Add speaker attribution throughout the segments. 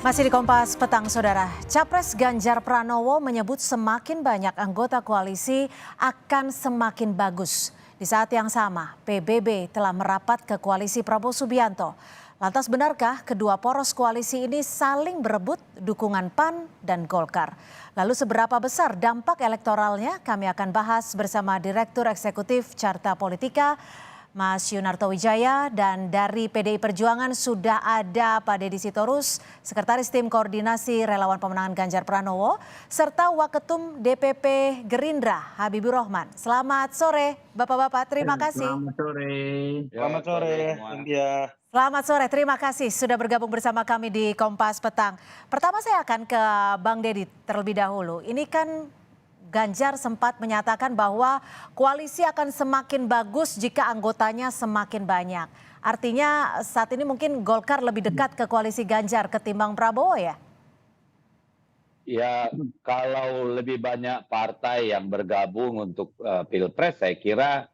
Speaker 1: Masih di Kompas Petang, Saudara. Capres Ganjar Pranowo menyebut semakin banyak anggota koalisi akan semakin bagus. Di saat yang sama, PBB telah merapat ke koalisi Prabowo Subianto. Lantas benarkah kedua poros koalisi ini saling berebut dukungan PAN dan Golkar? Lalu seberapa besar dampak elektoralnya? Kami akan bahas bersama Direktur Eksekutif Carta Politika, Mas Yunarto Wijaya, dan dari PDI Perjuangan sudah ada Pak Deddy Sitorus, Sekretaris Tim Koordinasi Relawan Pemenangan Ganjar Pranowo, serta Waketum DPP Gerindra Habibur Rahman. Selamat sore Bapak-Bapak, terima kasih.
Speaker 2: Selamat sore.
Speaker 3: Selamat sore, Cynthia.
Speaker 1: Selamat sore, terima kasih sudah bergabung bersama kami di Kompas Petang. Pertama saya akan ke Bang Deddy terlebih dahulu. Ini kan Ganjar sempat menyatakan bahwa koalisi akan semakin bagus jika anggotanya semakin banyak. Artinya saat ini mungkin Golkar lebih dekat ke koalisi Ganjar ketimbang Prabowo ya?
Speaker 3: Ya, kalau lebih banyak partai yang bergabung untuk Pilpres, saya kira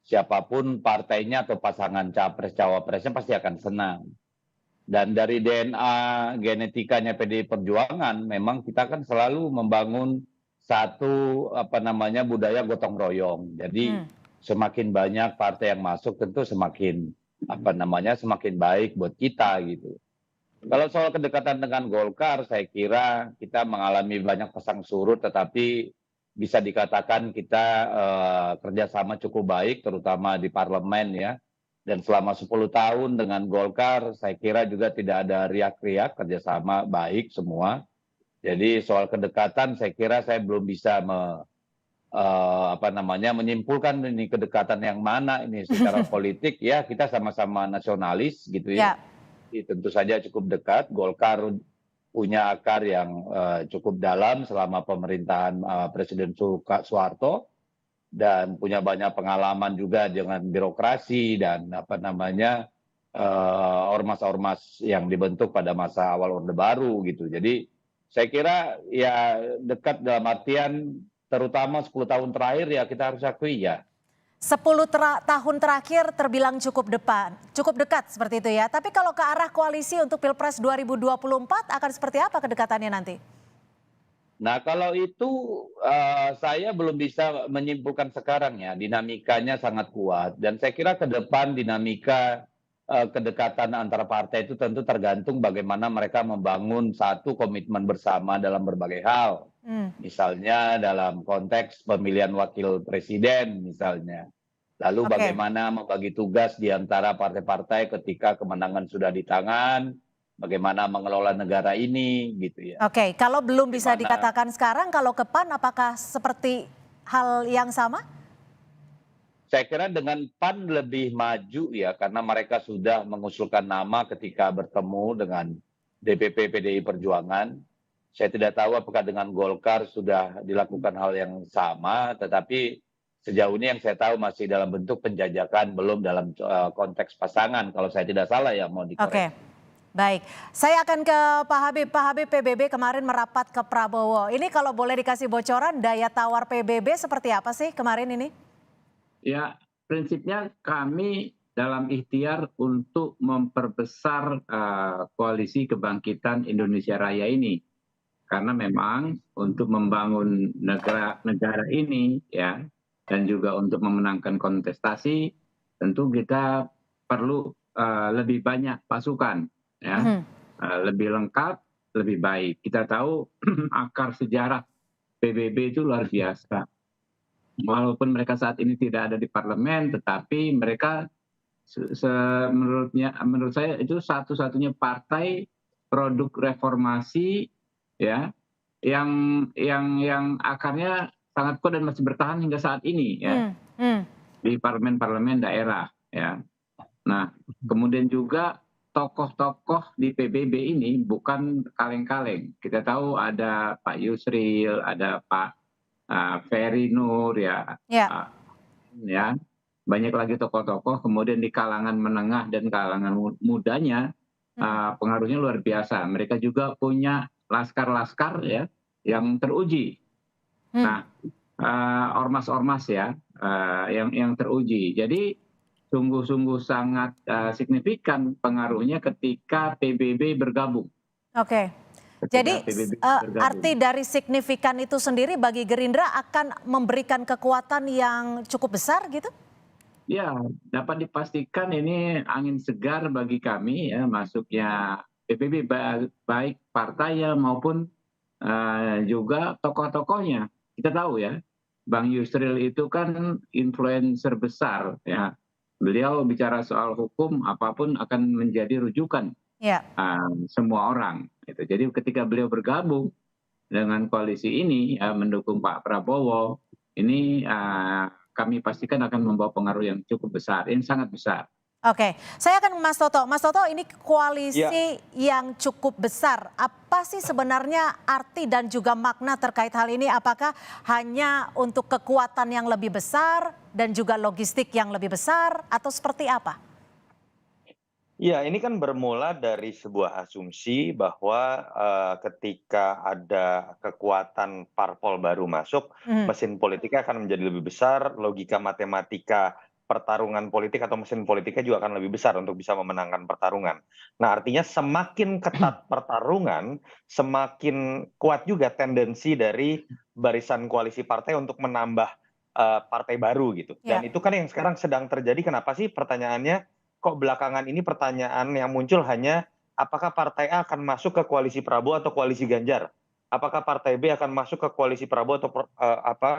Speaker 3: siapapun partainya atau pasangan capres-cawapresnya pasti akan senang. Dan dari DNA genetikanya PDI Perjuangan, memang kita kan selalu membangun satu budaya gotong royong. Jadi semakin banyak partai yang masuk tentu semakin semakin baik buat kita gitu. Kalau soal kedekatan dengan Golkar, saya kira kita mengalami banyak pasang surut, tetapi bisa dikatakan kita kerjasama cukup baik, terutama di parlemen ya. Dan selama 10 tahun dengan Golkar, saya kira juga tidak ada riak-riak, kerjasama baik semua. Jadi soal kedekatan, saya kira saya belum bisa menyimpulkan ini kedekatan yang mana ini secara politik ya. Kita sama-sama nasionalis gitu ya. Tentu saja cukup dekat. Golkar punya akar yang cukup dalam selama pemerintahan Presiden Soeharto dan punya banyak pengalaman juga dengan birokrasi dan ormas-ormas yang dibentuk pada masa awal Orde Baru gitu. Jadi saya kira ya dekat dalam artian terutama 10 tahun terakhir ya kita harus akui ya.
Speaker 1: 10 tahun terakhir terbilang cukup dekat seperti itu ya. Tapi kalau ke arah koalisi untuk Pilpres 2024 akan seperti apa kedekatannya nanti?
Speaker 3: Nah kalau itu saya belum bisa menyimpulkan sekarang ya, dinamikanya sangat kuat. Dan saya kira ke depan dinamika kedekatan antara partai itu tentu tergantung bagaimana mereka membangun satu komitmen bersama dalam berbagai hal. Misalnya dalam konteks pemilihan wakil presiden misalnya. Lalu bagaimana membagi tugas di antara partai-partai ketika kemenangan sudah di tangan, bagaimana mengelola negara ini gitu ya.
Speaker 1: Oke, kalau belum bisa dikatakan sekarang, kalau ke PAN apakah seperti hal yang sama?
Speaker 3: Saya kira dengan PAN lebih maju ya, karena mereka sudah mengusulkan nama ketika bertemu dengan DPP PDI Perjuangan. Saya tidak tahu apakah dengan Golkar sudah dilakukan hal yang sama, tetapi sejauh ini yang saya tahu masih dalam bentuk penjajakan, belum dalam konteks pasangan. Kalau saya tidak salah ya, mau dikoreksi.
Speaker 1: Oke, baik. Saya akan ke Pak Habib. Pak Habib, PBB kemarin merapat ke Prabowo. Ini kalau boleh dikasih bocoran, daya tawar PBB seperti apa sih kemarin ini?
Speaker 2: Ya, prinsipnya kami dalam ikhtiar untuk memperbesar koalisi kebangkitan Indonesia Raya ini. Karena memang untuk membangun negara ini ya, dan juga untuk memenangkan kontestasi, tentu kita perlu lebih banyak pasukan ya, lebih lengkap, lebih baik. Kita tahu akar sejarah PBB itu luar biasa. Walaupun mereka saat ini tidak ada di parlemen, tetapi mereka menurut saya itu satu-satunya partai produk reformasi ya, yang akarnya sangat kuat dan masih bertahan hingga saat ini ya, di parlemen-parlemen daerah ya. Nah, kemudian juga tokoh-tokoh di PBB ini bukan kaleng-kaleng. Kita tahu ada Pak Yusril, ada Pak Ferry Nur ya, banyak lagi tokoh-tokoh. Kemudian di kalangan menengah dan kalangan mudanya pengaruhnya luar biasa. Mereka juga punya laskar-laskar ya yang teruji. Nah, ormas-ormas ya yang teruji. Jadi sungguh-sungguh sangat signifikan pengaruhnya ketika PBB bergabung.
Speaker 1: Oke. Jadi
Speaker 2: ketika PBB bergabung.
Speaker 1: arti dari signifikan itu sendiri bagi Gerindra akan memberikan kekuatan yang cukup besar gitu?
Speaker 2: Ya, dapat dipastikan ini angin segar bagi kami ya masuknya PBB baik partainya maupun juga tokoh-tokohnya. Kita tahu ya, Bang Yusril itu kan influencer besar ya. Beliau bicara soal hukum apapun akan menjadi rujukan
Speaker 1: Ya.
Speaker 2: semua orang. Gitu. Jadi ketika beliau bergabung dengan koalisi ini mendukung Pak Prabowo, ini kami pastikan akan membawa pengaruh yang cukup besar, yang sangat besar.
Speaker 1: Oke, saya akan ke Mas Toto. Mas Toto, ini
Speaker 4: Ya,
Speaker 1: koalisi yang cukup besar. Apa sih sebenarnya arti dan juga makna terkait hal ini? Apakah hanya untuk kekuatan yang lebih besar dan juga logistik yang lebih besar atau seperti apa?
Speaker 4: ya, ini kan bermula dari sebuah asumsi bahwa ketika ada kekuatan parpol baru masuk,
Speaker 1: Mhm.
Speaker 4: mesin politiknya akan menjadi lebih besar, logika matematika pertarungan politik atau mesin politiknya juga akan lebih besar untuk bisa memenangkan pertarungan. Nah, artinya semakin ketat pertarungan, semakin kuat juga tendensi dari barisan koalisi partai untuk menambah partai baru gitu. Dan
Speaker 1: Ya.
Speaker 4: itu kan yang sekarang sedang terjadi. Kenapa sih pertanyaannya? Kok belakangan ini pertanyaan yang muncul hanya apakah partai A akan masuk ke koalisi Prabowo atau koalisi Ganjar? Apakah partai B akan masuk ke koalisi Prabowo atau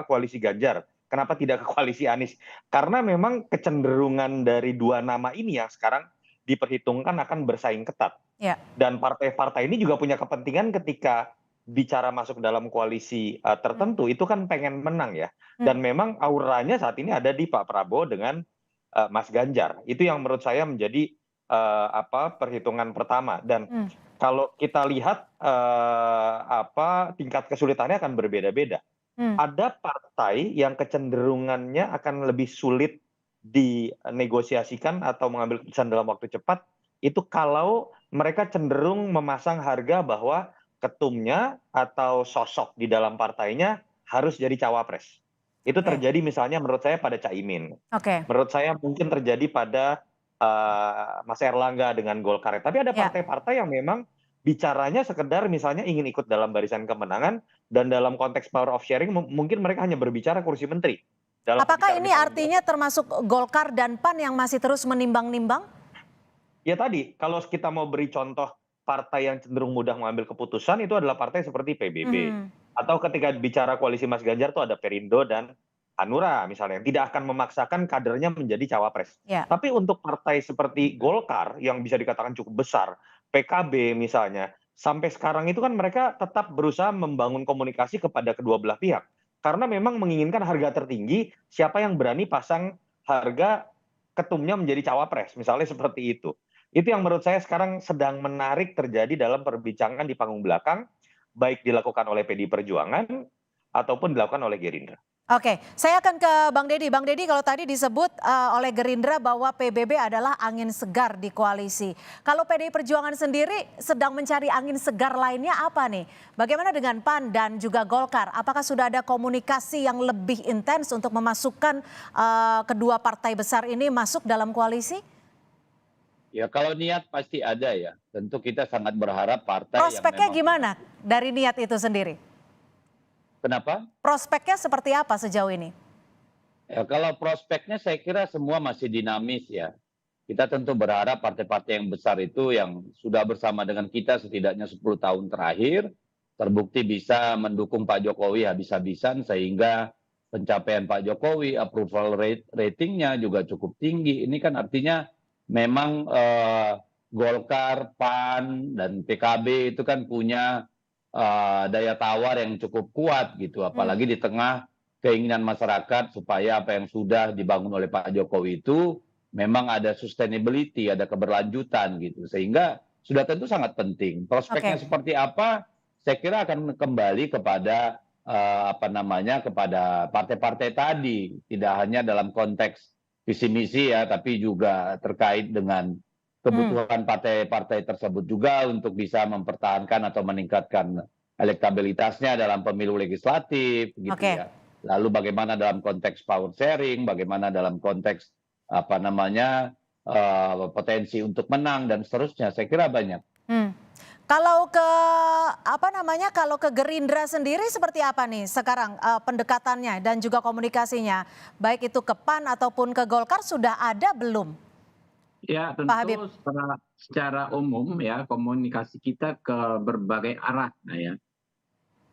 Speaker 4: koalisi Ganjar? Kenapa tidak ke koalisi Anies? Karena memang kecenderungan dari dua nama ini yang sekarang diperhitungkan akan bersaing ketat.
Speaker 1: Ya.
Speaker 4: Dan partai-partai ini juga punya kepentingan ketika bicara masuk dalam koalisi tertentu itu kan pengen menang ya. Dan memang auranya saat ini ada di Pak Prabowo dengan Mas Ganjar. Itu yang menurut saya menjadi perhitungan pertama. Dan
Speaker 1: Hmm.
Speaker 4: kalau kita lihat tingkat kesulitannya akan berbeda-beda.
Speaker 1: Hmm.
Speaker 4: Ada partai yang kecenderungannya akan lebih sulit dinegosiasikan atau mengambil keputusan dalam waktu cepat, itu kalau mereka cenderung memasang harga bahwa ketumnya atau sosok di dalam partainya harus jadi cawapres. Itu
Speaker 1: Oke.
Speaker 4: terjadi misalnya menurut saya pada Caimin.
Speaker 1: Oke.
Speaker 4: Menurut saya mungkin terjadi pada Mas Erlangga dengan Golkar. Tapi ada
Speaker 1: Ya.
Speaker 4: partai-partai yang memang bicaranya sekedar misalnya ingin ikut dalam barisan kemenangan dan dalam konteks power of sharing mungkin mereka hanya berbicara kursi menteri. Dalam
Speaker 1: Apakah
Speaker 4: bicara
Speaker 1: ini
Speaker 4: misalnya,
Speaker 1: artinya termasuk Golkar dan PAN yang masih terus menimbang-nimbang?
Speaker 4: ya tadi kalau kita mau beri contoh partai yang cenderung mudah mengambil keputusan itu adalah partai seperti PBB.
Speaker 1: Mhm.
Speaker 4: Atau ketika bicara koalisi Mas Ganjar itu ada Perindo dan Hanura misalnya, yang tidak akan memaksakan kadernya menjadi cawapres.
Speaker 1: Ya.
Speaker 4: Tapi untuk partai seperti Golkar yang bisa dikatakan cukup besar, PKB misalnya, sampai sekarang itu kan mereka tetap berusaha membangun komunikasi kepada kedua belah pihak. Karena memang menginginkan harga tertinggi, siapa yang berani pasang harga ketumnya menjadi cawapres, misalnya seperti itu. Itu yang menurut saya sekarang sedang menarik terjadi dalam perbincangan di panggung belakang, baik dilakukan oleh PDI Perjuangan ataupun dilakukan oleh Gerindra.
Speaker 1: Oke, saya akan ke Bang Deddy. Bang Deddy, kalau tadi disebut oleh Gerindra bahwa PBB adalah angin segar di koalisi. Kalau PDI Perjuangan sendiri sedang mencari angin segar lainnya apa nih? Bagaimana dengan PAN dan juga Golkar? Apakah sudah ada komunikasi yang lebih intens untuk memasukkan kedua partai besar ini masuk dalam koalisi?
Speaker 3: Ya kalau niat pasti ada ya. Tentu kita sangat berharap partai yang
Speaker 1: Prospeknya
Speaker 3: memang
Speaker 1: gimana dari niat itu sendiri?
Speaker 3: Kenapa?
Speaker 1: Prospeknya seperti apa sejauh ini?
Speaker 3: Ya, kalau prospeknya saya kira semua masih dinamis ya. Kita tentu berharap partai-partai yang besar itu yang sudah bersama dengan kita setidaknya 10 tahun terakhir terbukti bisa mendukung Pak Jokowi habis-habisan sehingga pencapaian Pak Jokowi, approval ratingnya juga cukup tinggi. Ini kan artinya memang Golkar, PAN, dan PKB itu kan punya daya tawar yang cukup kuat gitu, apalagi di tengah keinginan masyarakat supaya apa yang sudah dibangun oleh Pak Jokowi itu memang ada sustainability, ada keberlanjutan gitu, sehingga sudah tentu sangat penting. Prospeknya
Speaker 1: Oke.
Speaker 3: seperti apa? Saya kira akan kembali kepada kepada partai-partai tadi, tidak hanya dalam konteks visi misi ya, tapi juga terkait dengan kebutuhan partai-partai tersebut juga untuk bisa mempertahankan atau meningkatkan elektabilitasnya dalam pemilu legislatif gitu
Speaker 1: Oke.
Speaker 3: ya. Lalu bagaimana dalam konteks power sharing, bagaimana dalam konteks potensi untuk menang dan seterusnya. Saya kira banyak.
Speaker 1: Hmm. Kalau ke kalau ke Gerindra sendiri seperti apa nih sekarang pendekatannya dan juga komunikasinya, baik itu ke PAN ataupun ke Golkar sudah ada belum,
Speaker 2: Ya,
Speaker 1: Pak Habib?
Speaker 2: tentu secara umum ya komunikasi kita ke berbagai arah,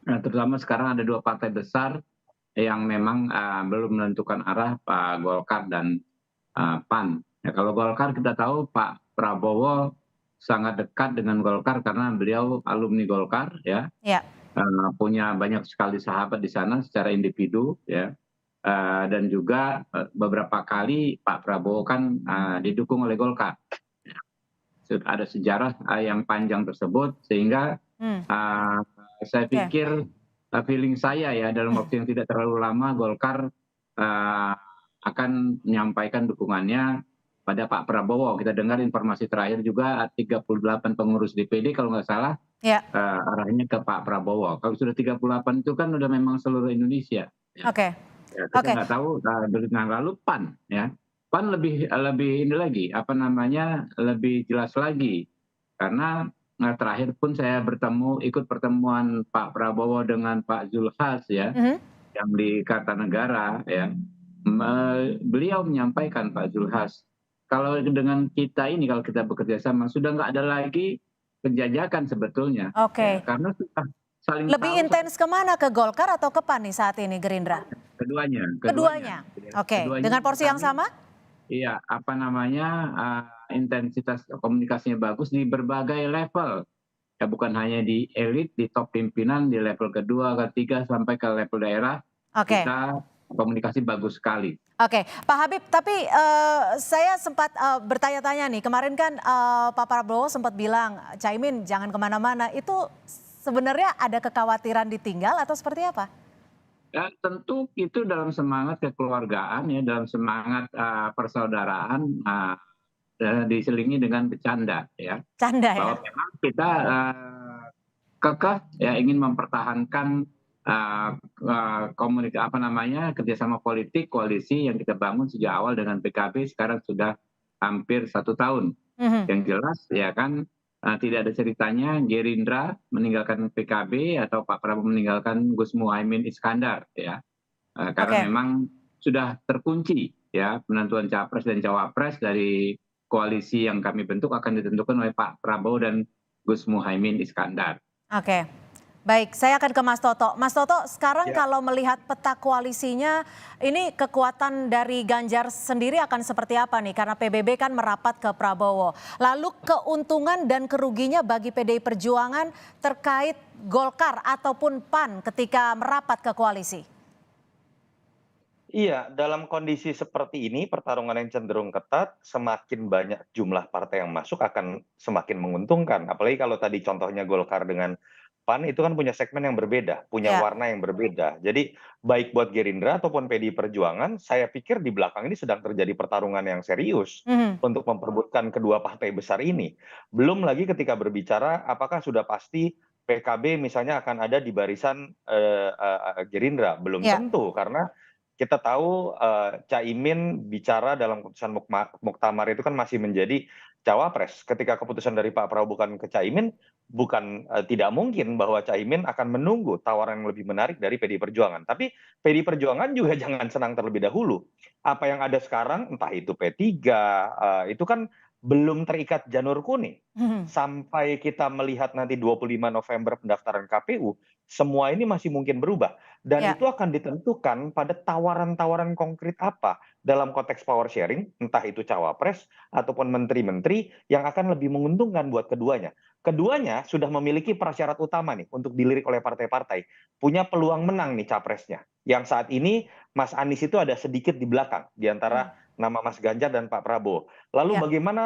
Speaker 2: nah, terutama sekarang ada 2 partai besar yang memang, belum menentukan arah, Pak Golkar dan, PAN. Ya, kalau Golkar kita tahu Pak Prabowo sangat dekat dengan Golkar karena beliau alumni Golkar ya,
Speaker 1: Ya,
Speaker 2: punya banyak sekali sahabat di sana secara individu ya, dan juga, beberapa kali Pak Prabowo kan, didukung oleh Golkar. Ada sejarah, yang panjang tersebut sehingga,
Speaker 1: hmm,
Speaker 2: eee, saya
Speaker 1: oke,
Speaker 2: pikir, feeling saya ya dalam waktu yang tidak terlalu lama Golkar, eee, akan menyampaikan dukungannya pada Pak Prabowo. Kita dengar informasi terakhir juga 38 pengurus DPD kalau nggak salah,
Speaker 1: ya,
Speaker 2: arahnya ke Pak Prabowo. Kalau sudah 38 itu kan udah memang seluruh Indonesia ya.
Speaker 1: oke,
Speaker 2: Ya, kita
Speaker 1: oke,
Speaker 2: nggak tahu, nah lalu PAN ya. PAN lebih lebih ini lagi, apa namanya, lebih jelas lagi. Karena, terakhir pun saya ikut pertemuan Pak Prabowo dengan Pak Zulhas ya,
Speaker 1: mhm,
Speaker 2: yang di Kartanegara ya, beliau menyampaikan Pak Zulhas, kalau dengan kita ini, kalau kita bekerja sama sudah nggak ada lagi penjajakan sebetulnya, ya.
Speaker 1: oke.
Speaker 2: Karena sudah saling
Speaker 1: Lebih
Speaker 2: tahu
Speaker 1: intens kemana, ke Golkar atau ke PAN nih saat ini Gerindra?
Speaker 2: keduanya keduanya,
Speaker 1: Keduanya.
Speaker 2: gitu ya.
Speaker 1: Oke,
Speaker 2: Keduanya
Speaker 1: dengan porsi yang
Speaker 2: kami
Speaker 1: sama?
Speaker 2: iya, apa namanya, intensitas komunikasinya bagus di berbagai level. Ya bukan hanya di elit, di top pimpinan, di level kedua, ketiga, sampai ke level daerah,
Speaker 1: Oke.
Speaker 2: kita komunikasi bagus sekali.
Speaker 1: Oke, Pak Habib, tapi saya sempat bertanya-tanya nih, kemarin kan Pak Prabowo sempat bilang, Caimin jangan kemana-mana, itu sebenarnya ada kekhawatiran ditinggal atau seperti apa?
Speaker 2: Ya tentu itu dalam semangat kekeluargaan ya, dalam semangat, persaudaraan, diselingi dengan bercanda ya.
Speaker 1: Canda ya?
Speaker 2: Bahwa memang kita, kekeh ya ingin mempertahankan, apa namanya, kerjasama politik koalisi yang kita bangun sejak awal dengan PKB sekarang sudah hampir 1 tahun.
Speaker 1: Mhm,
Speaker 2: Yang jelas ya kan, tidak ada ceritanya Gerindra meninggalkan PKB atau Pak Prabowo meninggalkan Gus Muhaimin Iskandar ya, karena
Speaker 1: oke.
Speaker 2: memang sudah terkunci ya penentuan capres dan cawapres dari koalisi yang kami bentuk akan ditentukan oleh Pak Prabowo dan Gus Muhaimin Iskandar.
Speaker 1: Oke, baik, saya akan ke Mas Toto. Mas Toto, sekarang
Speaker 4: Ya.
Speaker 1: kalau melihat peta koalisinya, ini kekuatan dari Ganjar sendiri akan seperti apa nih? Karena PBB kan merapat ke Prabowo. Lalu keuntungan dan keruginya bagi PDI Perjuangan terkait Golkar ataupun PAN ketika merapat ke koalisi?
Speaker 4: Iya, dalam kondisi seperti ini, pertarungan yang cenderung ketat, semakin banyak jumlah partai yang masuk akan semakin menguntungkan. Apalagi kalau tadi contohnya Golkar dengan PAN itu kan punya segmen yang berbeda, punya
Speaker 1: Ya,
Speaker 4: warna yang berbeda. Jadi baik buat Gerindra ataupun PDI Perjuangan, saya pikir di belakang ini sedang terjadi pertarungan yang serius
Speaker 1: mhm,
Speaker 4: untuk memperebutkan kedua partai besar ini. Belum lagi ketika berbicara apakah sudah pasti PKB misalnya akan ada di barisan Gerindra, belum
Speaker 1: ya,
Speaker 4: tentu karena kita tahu, Caimin bicara dalam keputusan muktamar itu kan masih menjadi cawapres. Ketika keputusan dari Pak Prabowo bukan ke Caimin, bukan, tidak mungkin bahwa Caimin akan menunggu tawaran yang lebih menarik dari PDI Perjuangan. Tapi PDI Perjuangan juga jangan senang terlebih dahulu. Apa yang ada sekarang, entah itu P3, itu kan belum terikat janur kuning.
Speaker 1: mhm,
Speaker 4: Sampai kita melihat nanti 25 November pendaftaran KPU, semua ini masih mungkin berubah. Dan
Speaker 1: ya,
Speaker 4: itu akan ditentukan pada tawaran-tawaran konkret apa dalam konteks power sharing, entah itu cawapres ataupun menteri-menteri yang akan lebih menguntungkan buat keduanya. Keduanya sudah memiliki prasyarat utama nih untuk dilirik oleh partai-partai. Punya peluang menang nih capresnya. Yang saat ini Mas Anies itu ada sedikit di belakang di
Speaker 1: mhm,
Speaker 4: antara nama Mas Ganjar dan Pak Prabowo. Lalu
Speaker 1: ya,
Speaker 4: bagaimana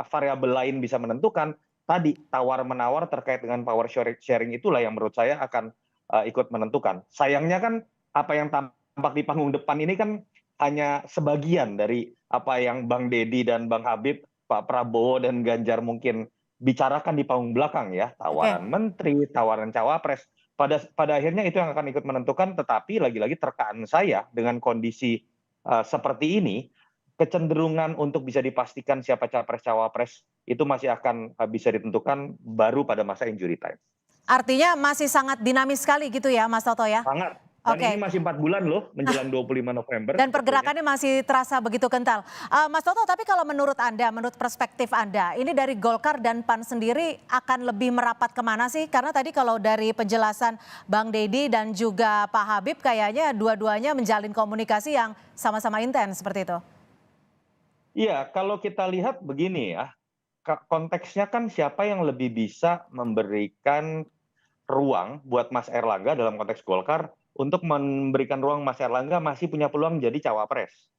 Speaker 4: variabel lain bisa menentukan? Tadi tawar-menawar terkait dengan power sharing itulah yang menurut saya akan ikut menentukan. Sayangnya kan apa yang tampak di panggung depan ini kan hanya sebagian dari apa yang Bang Deddy dan Bang Habib, Pak Prabowo dan Ganjar mungkin bicarakan di panggung belakang ya,
Speaker 1: oke,
Speaker 4: tawaran menteri, tawaran cawapres. Pada akhirnya itu yang akan ikut menentukan, tetapi lagi-lagi terkaan saya dengan kondisi seperti ini, kecenderungan untuk bisa dipastikan siapa capres cawapres itu masih akan bisa ditentukan baru pada masa injury time.
Speaker 1: Artinya masih sangat dinamis sekali gitu ya Mas Toto ya?
Speaker 4: Sangat. Dan
Speaker 1: Oke.
Speaker 4: ini masih 4 bulan loh menjelang 25 November.
Speaker 1: Dan pergerakannya masih terasa begitu kental. Mas Toto, tapi kalau menurut Anda, menurut perspektif Anda, ini dari Golkar dan PAN sendiri akan lebih merapat kemana sih? Karena tadi kalau dari penjelasan Bang Deddy dan juga Pak Habib kayaknya dua-duanya menjalin komunikasi yang sama-sama intens seperti itu.
Speaker 4: Iya, kalau kita lihat begini ya, konteksnya kan siapa yang lebih bisa memberikan ruang buat Mas Erlangga dalam konteks Golkar untuk memberikan ruang Mas Erlangga masih punya peluang menjadi cawapres.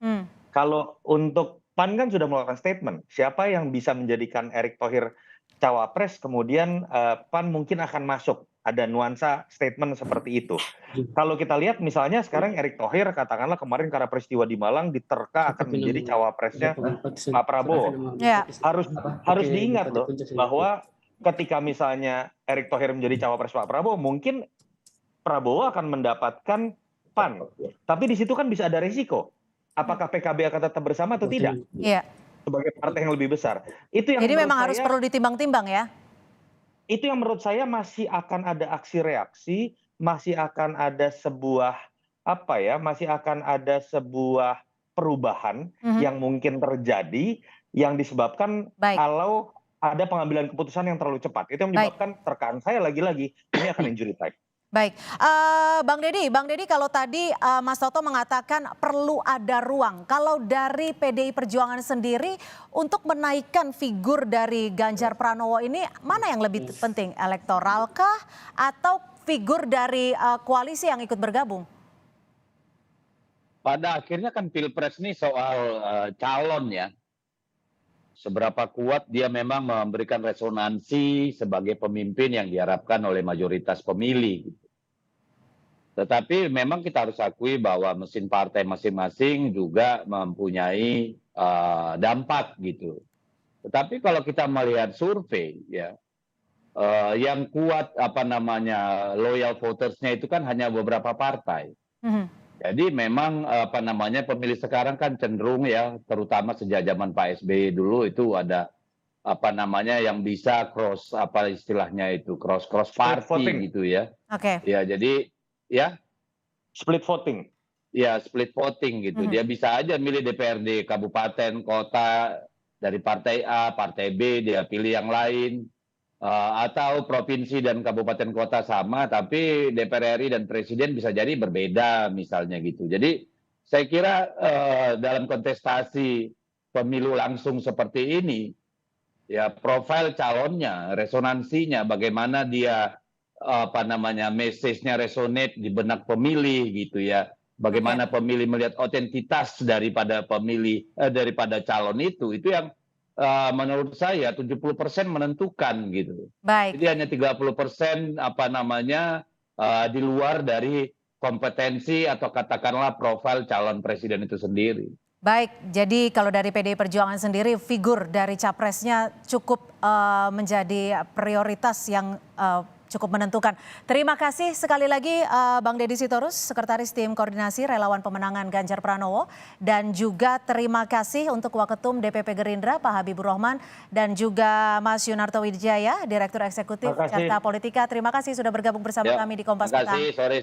Speaker 4: Kalau untuk PAN kan sudah melakukan statement, siapa yang bisa menjadikan Erick Thohir cawapres, kemudian PAN mungkin akan masuk. Ada nuansa statement seperti itu. Kalau kita lihat misalnya sekarang Erick Thohir katakanlah kemarin karena peristiwa di Malang diterka akan menjadi cawapresnya Pak Prabowo.
Speaker 1: Ya.
Speaker 4: Harus diingat loh bahwa ketika misalnya Erick Thohir menjadi cawapres Pak Prabowo, mungkin Prabowo akan mendapatkan PAN. Tapi di situ kan bisa ada resiko. Apakah PKB akan tetap bersama atau tidak?
Speaker 1: Iya.
Speaker 4: Sebagai partai yang lebih besar. Itu yang
Speaker 1: Jadi
Speaker 4: menurut
Speaker 1: memang harus perlu ditimbang-timbang ya?
Speaker 4: Itu yang menurut saya masih akan ada aksi reaksi, masih akan ada sebuah masih akan ada sebuah perubahan yang mungkin terjadi yang disebabkan kalau ada pengambilan keputusan yang terlalu cepat. Itu yang menyebabkan terkaan saya lagi-lagi ini akan injury time.
Speaker 1: Baik, Bang Deddy kalau tadi Mas Toto mengatakan perlu ada ruang. Kalau dari PDI Perjuangan sendiri untuk menaikkan figur dari Ganjar Pranowo ini mana yang lebih penting? Elektoralkah atau figur dari koalisi yang ikut bergabung?
Speaker 3: Pada akhirnya kan Pilpres ini soal calon ya. Seberapa kuat dia memang memberikan resonansi sebagai pemimpin yang diharapkan oleh mayoritas pemilih. Tetapi memang kita harus akui bahwa mesin partai masing-masing juga mempunyai dampak gitu. Tetapi kalau kita melihat survei ya, yang kuat loyal votersnya itu kan hanya beberapa partai. Jadi memang pemilih sekarang kan cenderung ya, terutama sejak zaman Pak SBY dulu itu ada yang bisa cross cross party gitu ya.
Speaker 1: Oke.
Speaker 3: Ya jadi ya
Speaker 4: split voting.
Speaker 3: Ya split voting gitu. Dia bisa aja milih DPRD kabupaten, kota dari partai A, partai B dia pilih yang lain. Atau provinsi dan kabupaten kota sama, tapi DPR RI dan presiden bisa jadi berbeda misalnya gitu. Jadi saya kira dalam kontestasi pemilu langsung seperti ini, ya profil calonnya, resonansinya, bagaimana dia message-nya resonate di benak pemilih gitu ya. Bagaimana pemilih melihat otentitas daripada daripada calon itu yang menurut saya 70% menentukan gitu.
Speaker 1: Baik.
Speaker 3: Jadi hanya 30% di luar dari kompetensi atau katakanlah profil calon presiden itu sendiri.
Speaker 1: Baik, jadi kalau dari PDI Perjuangan sendiri figur dari capresnya cukup menjadi prioritas yang cukup menentukan. Terima kasih sekali lagi Bang Deddy Sitorus, Sekretaris Tim Koordinasi Relawan Pemenangan Ganjar Pranowo. Dan juga terima kasih untuk Waketum DPP Gerindra Pak Habibur Rahman. Dan juga Mas Yunarto Wijaya, Direktur Eksekutif Carta Politika. Terima kasih sudah bergabung bersama kami di Kompas Petang.
Speaker 3: Terima kasih, sore.